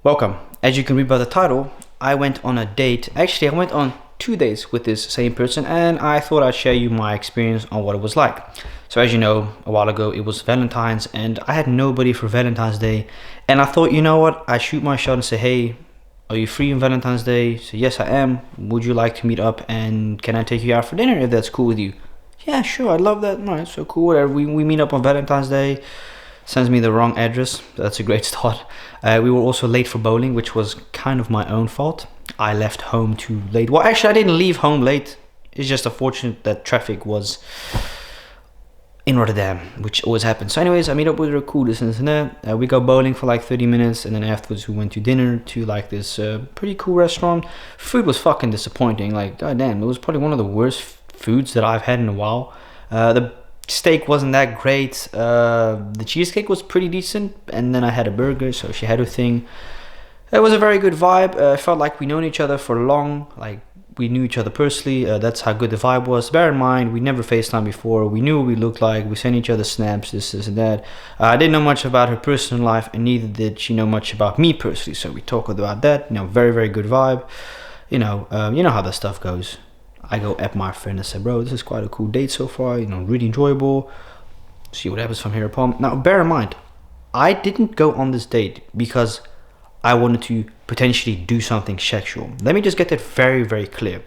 Welcome. As you can read by the title, I went on a date. Actually, I went on 2 days with this same person, and I thought I'd share you my experience on what it was like. So, as you know, a while ago it was Valentine's, and I had nobody for Valentine's Day. And I thought, you know what? I shoot my shot and say, hey, are you free on Valentine's Day? So, yes, I am. Would you like to meet up? And can I take you out for dinner if that's cool with you? Yeah, sure. I'd love that. All right, so cool. Whatever. We meet up on Valentine's Day. Sends me the wrong address. That's a great start. We were also late for bowling, which was kind of my own fault. I left home too late. Well, actually, I didn't leave home late. It's just unfortunate that traffic was in Rotterdam, which always happens. So anyways, I meet up with her, cool, this and that. We go bowling for like 30 minutes, and then afterwards we went to dinner to like this pretty cool restaurant. Food was fucking disappointing. Like, goddamn, it was probably one of the worst foods that I've had in a while. The steak wasn't that great. The cheesecake was pretty decent, and then I had a burger, so she had her thing. It was a very good vibe. It felt like we known each other for long, like we knew each other personally. That's how good the vibe was. Bear in mind, we never FaceTime before. We knew what we looked like. We sent each other snaps, this and that. I didn't know much about her personal life, and neither did she know much about me personally. So we talked about that. Very, very good vibe. You know how that stuff goes. I go at my friend and say, bro, this is quite a cool date so far, really enjoyable. See what happens from here upon. Now, bear in mind, I didn't go on this date because I wanted to potentially do something sexual. Let me just get that very, very clear.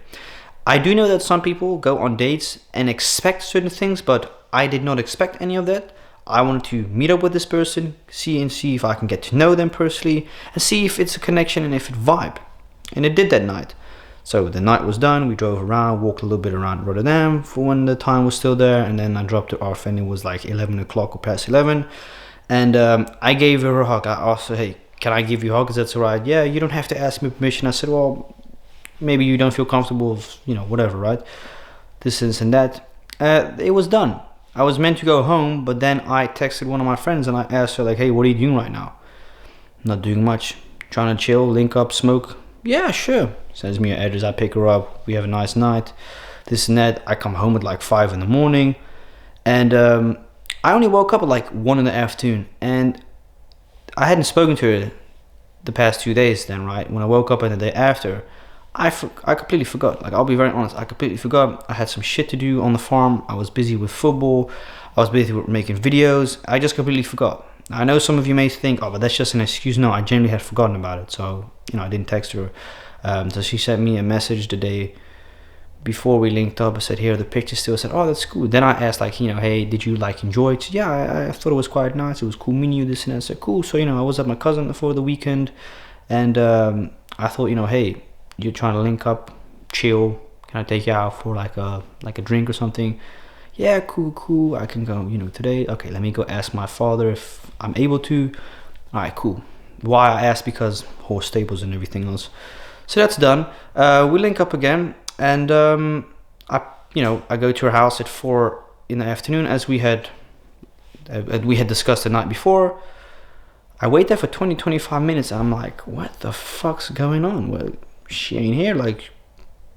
I do know that some people go on dates and expect certain things, but I did not expect any of that. I wanted to meet up with this person, see if I can get to know them personally, and see if it's a connection and if it vibe. And it did that night. So the night was done, we drove around, walked a little bit around Rotterdam for when the time was still there, and then I dropped her off and it was like 11 o'clock or past 11. And I gave her a hug. I asked her, hey, can I give you a hug? Is that alright? Yeah, you don't have to ask me permission. I said, well, maybe you don't feel comfortable, whatever, right? This and that. It was done. I was meant to go home, but then I texted one of my friends and I asked her, like, hey, what are you doing right now? Not doing much. Trying to chill, link up, smoke. Yeah, sure. Sends me her address, I pick her up, we have a nice night, this and that. I come home at like 5 in the morning, and I only woke up at like 1 in the afternoon, and I hadn't spoken to her the past 2 days then, right? When I woke up and the day after, I completely forgot. Like, I'll be very honest, I completely forgot. I had some shit to do on the farm, I was busy with football, I was busy with making videos, I just completely forgot. I know some of you may think, oh, but that's just an excuse. No, I genuinely had forgotten about it, so, I didn't text her. So she sent me a message the day before we linked up. I said, here are the pictures still. I said, oh, that's cool. Then I asked, like, hey, did you like enjoy it? She said, yeah, I thought it was quite nice. It was cool meeting you, this and that. I said, cool. So, I was at my cousin for the weekend, and I thought, hey, you're trying to link up, chill. Can I take you out for like a drink or something? Yeah, cool. I can go, today. Okay, let me go ask my father if I'm able to. All right, cool. Why I asked, because horse stables and everything else. So that's done. We link up again, and I go to her house at 4 in the afternoon, as we had discussed the night before. I wait there for 20-25 minutes, and I'm like, what the fuck's going on? Well, she ain't here. Like,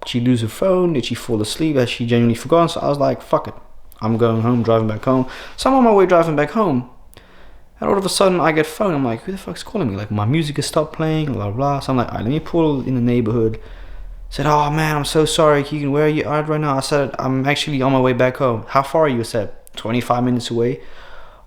she lose her phone? Did she fall asleep? Has she genuinely forgotten? So I was like, fuck it, I'm going home, driving back home. So I'm on my way driving back home, and all of a sudden I get phone. I'm like, who the fuck's calling me? Like, my music has stopped playing, blah blah. So I'm like, alright, let me pull in the neighborhood. Said, oh man, I'm so sorry, Keegan, where are you at right now? I said, I'm actually on my way back home. How far are you? I said, 25 minutes away.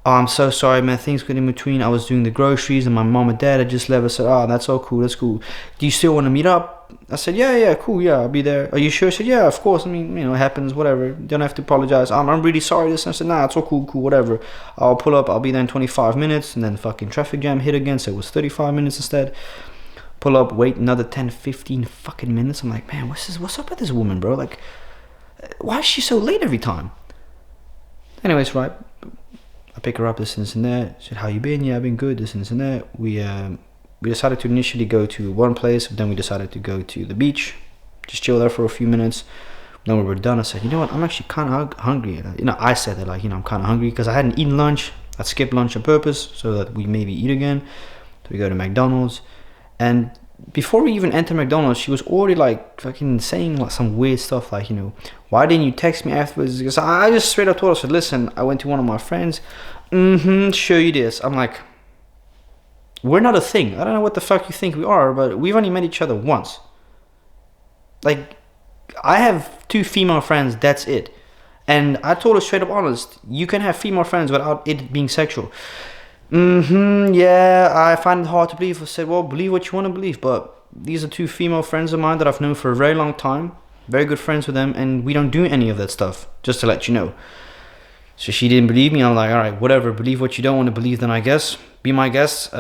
Oh, I'm so sorry, man, things got in between. I was doing the groceries and my mom and dad had just left. I said, oh, that's all cool, that's cool. Do you still want to meet up? I said, yeah, cool, yeah, I'll be there. Are you sure? I said, yeah, of course. I mean, it happens, whatever. Don't have to apologize. I'm really sorry, this. And I said, nah, it's all cool, whatever. I'll pull up, I'll be there in 25 minutes. And then fucking traffic jam hit again, so it was 35 minutes instead. Pull up, wait another 10-15 fucking minutes. I'm like, man, what's up with this woman, bro? Like, why is she so late every time? Anyways, right, I pick her up, this and that. Said, how you been? Yeah, I've been good, this and that. We decided to initially go to one place, but then we decided to go to the beach, just chill there for a few minutes. Then we were done. I said, you know what, I'm actually kind of hungry. I said that, like, I'm kind of hungry because I hadn't eaten lunch. I skipped lunch on purpose so that we maybe eat again. So we go to McDonald's, and before we even enter McDonald's, she was already like fucking saying like some weird stuff, like, why didn't you text me afterwards? Because I just straight up told her, I said, listen, I went to one of my friends. Sure you did. I'm like, we're not a thing. I don't know what the fuck you think we are, but we've only met each other once. Like, I have 2 female friends, that's it. And I told her straight up honest, you can have female friends without it being sexual. Yeah, I find it hard to believe. I said, well, believe what you want to believe, but these are 2 female friends of mine that I've known for a very long time. Very good friends with them, and we don't do any of that stuff, just to let you know. So she didn't believe me. I'm like, alright, whatever, believe what you don't want to believe then, I guess. Be my guest,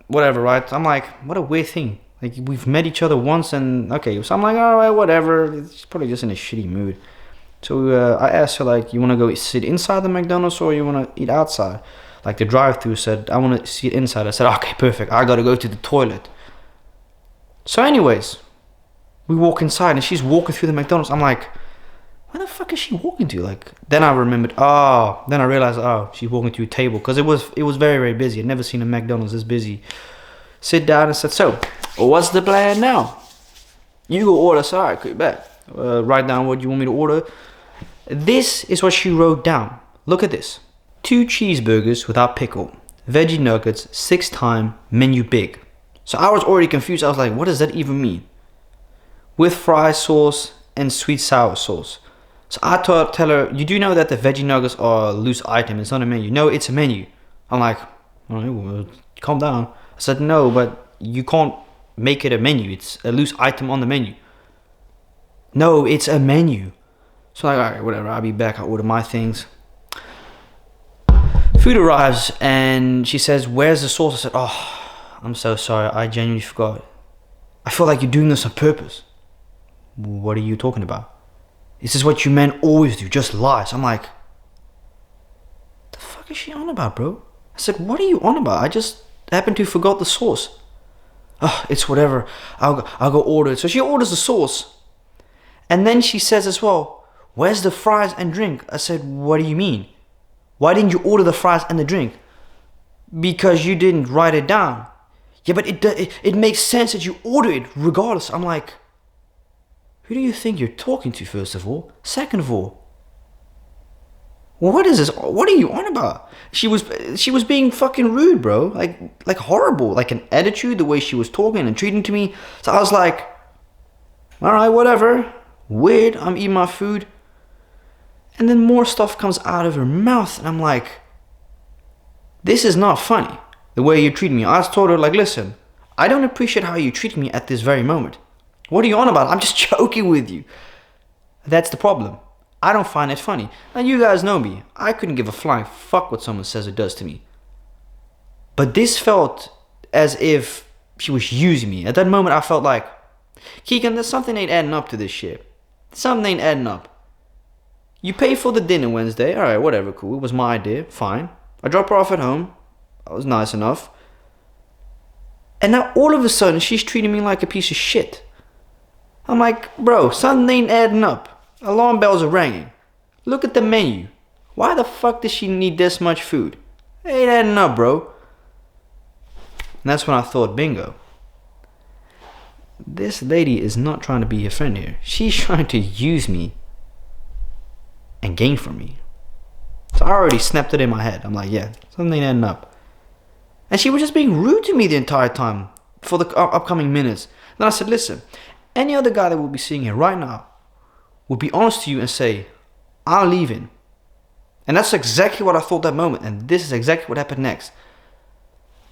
whatever, right? I'm like, what a weird thing. Like, we've met each other once, and okay, so I'm like, alright, whatever. It's probably just in a shitty mood. So I asked her, like, you want to go sit inside the McDonald's or you want to eat outside? Like, the drive-thru said, I want to sit inside. I said, okay, perfect. I got to go to the toilet. So anyways, we walk inside and she's walking through the McDonald's. I'm like, where the fuck is she walking to? Like, then I remembered, then I realized, she's walking to a table. Because it was very, very busy. I'd never seen a McDonald's this busy. Sit down and said, so, what's the plan now? You go order, so alright, quick bet. Write down what you want me to order. This is what she wrote down. Look at this. 2 cheeseburgers without pickle. Veggie nuggets, 6 time, menu big. So I was already confused. I was like, what does that even mean? With fry sauce and sweet sour sauce. So I tell her, you do know that the veggie nuggets are a loose item. It's not a menu. No, it's a menu. I'm like, all right, well, calm down. I said, no, but you can't make it a menu. It's a loose item on the menu. No, it's a menu. So I'm like, alright, whatever, I'll be back. I order my things. Food arrives and she says, where's the sauce? I said, I'm so sorry. I genuinely forgot. I feel like you're doing this on purpose. What are you talking about? This is what you men always do, just lie. So I'm like, the fuck is she on about, bro? I said, what are you on about? I just happened to forgot the sauce. It's whatever. I'll go order it. So she orders the sauce. And then she says as well, where's the fries and drink? I said, what do you mean? Why didn't you order the fries and the drink? Because you didn't write it down. Yeah, but it makes sense that you order it regardless. I'm like, who do you think you're talking to, first of all? Second of all, what is this? What are you on about? She was being fucking rude, bro. Like horrible. Like an attitude, the way she was talking and treating to me. So I was like, alright, whatever. Weird, I'm eating my food. And then more stuff comes out of her mouth. And I'm like, this is not funny. The way you treat me. I told her, like, listen, I don't appreciate how you treat me at this very moment. What are you on about? I'm just joking with you. That's the problem. I don't find it funny. Now you guys know me. I couldn't give a flying fuck what someone says or does to me. But this felt as if she was using me. At that moment I felt like, Keegan, there's something ain't adding up to this shit. Something ain't adding up. You pay for the dinner Wednesday. Alright, whatever, cool. It was my idea. Fine. I drop her off at home. That was nice enough. And now all of a sudden she's treating me like a piece of shit. I'm like, bro, something ain't adding up. Alarm bells are ringing. Look at the menu. Why the fuck does she need this much food? It ain't adding up, bro. And that's when I thought, bingo. This lady is not trying to be a friend here. She's trying to use me and gain from me. So I already snapped it in my head. I'm like, yeah, something ain't adding up. And she was just being rude to me the entire time for the upcoming minutes. Then I said, listen, any other guy that will be seeing here right now would be honest to you and say, I'm leaving. And that's exactly what I thought that moment. And this is exactly what happened next.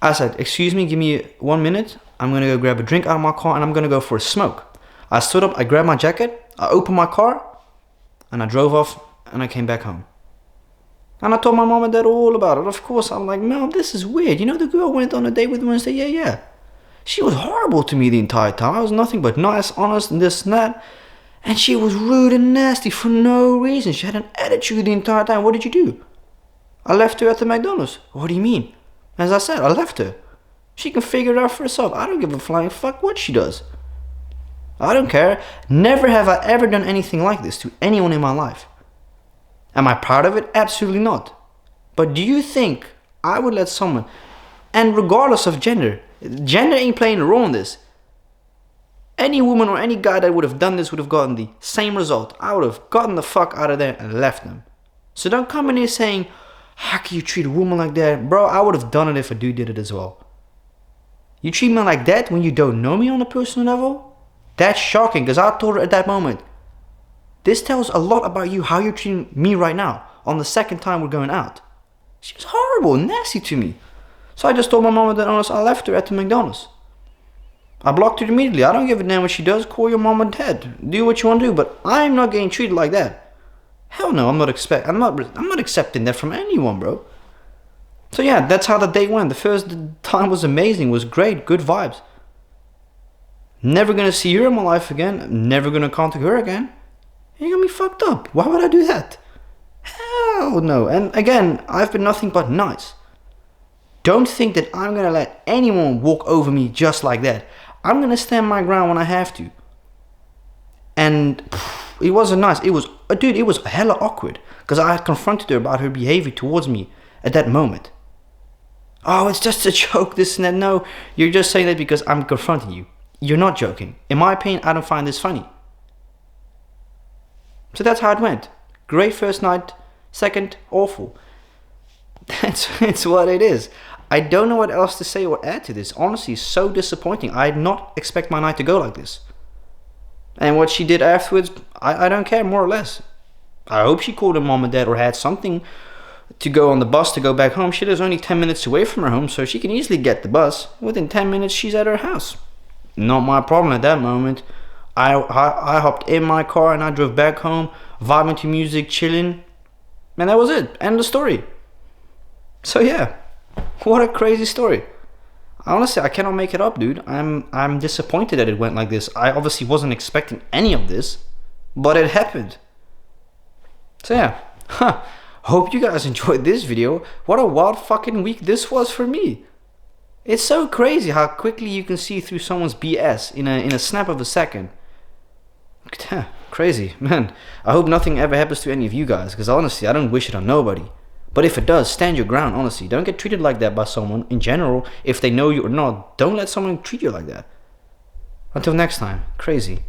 I said, excuse me, give me 1 minute. I'm going to go grab a drink out of my car and I'm going to go for a smoke. I stood up, I grabbed my jacket, I opened my car, and I drove off and I came back home. And I told my mom and dad all about it. Of course, I'm like, Mom, this is weird. You know the girl went on a date with Wednesday? Yeah. She was horrible to me the entire time. I was nothing but nice, honest, and this and that. And she was rude and nasty for no reason. She had an attitude the entire time. What did you do? I left her at the McDonald's. What do you mean? As I said, I left her. She can figure it out for herself. I don't give a flying fuck what she does. I don't care. Never have I ever done anything like this to anyone in my life. Am I proud of it? Absolutely not. But do you think I would let someone, and regardless of gender ain't playing a role in this. Any woman or any guy that would have done this would have gotten the same result. I would have gotten the fuck out of there and left them. So don't come in here saying, how can you treat a woman like that? Bro, I would have done it if a dude did it as well. You treat me like that when you don't know me on a personal level? That's shocking, because I told her at that moment, this tells a lot about you, how you're treating me right now, on the second time we're going out. She was horrible, nasty to me. So I just told my mom and dad, honest, I left her at the McDonald's. I blocked her immediately. I don't give a damn what she does. Call your mom and dad. Do what you want to do, but I'm not getting treated like that. Hell no, I'm not accepting that from anyone, bro. So yeah, that's how the day went. The first time was amazing, was great, good vibes. Never gonna see her in my life again. Never gonna contact her again. You're gonna be fucked up. Why would I do that? Hell no. And again, I've been nothing but nice. Don't think that I'm gonna let anyone walk over me just like that. I'm gonna stand my ground when I have to. And it wasn't nice. It was hella awkward, because I had confronted her about her behavior towards me at that moment. Oh, it's just a joke, this and that. No, you're just saying that because I'm confronting you. You're not joking. In my opinion, I don't find this funny. So that's how it went. Great first night. Second, awful. It's what it is. I don't know what else to say or add to this. Honestly, so disappointing. I did not expect my night to go like this. And what she did afterwards, I don't care, more or less. I hope she called her mom and dad or had something to go on the bus to go back home. She lives only 10 minutes away from her home, so she can easily get the bus. Within 10 minutes, she's at her house. Not my problem at that moment. I hopped in my car and I drove back home, vibing to music, chilling. And that was it. End of story. So yeah, what a crazy story. Honestly, I cannot make it up, dude. I'm disappointed that it went like this. I obviously wasn't expecting any of this, but it happened. So yeah, hope you guys enjoyed this video. What a wild fucking week this was for me. It's so crazy how quickly you can see through someone's BS in a snap of a second. Crazy, man. I hope nothing ever happens to any of you guys, because honestly, I don't wish it on nobody. But if it does, stand your ground, honestly. Don't get treated like that by someone in general. If they know you or not, don't let someone treat you like that. Until next time, crazy.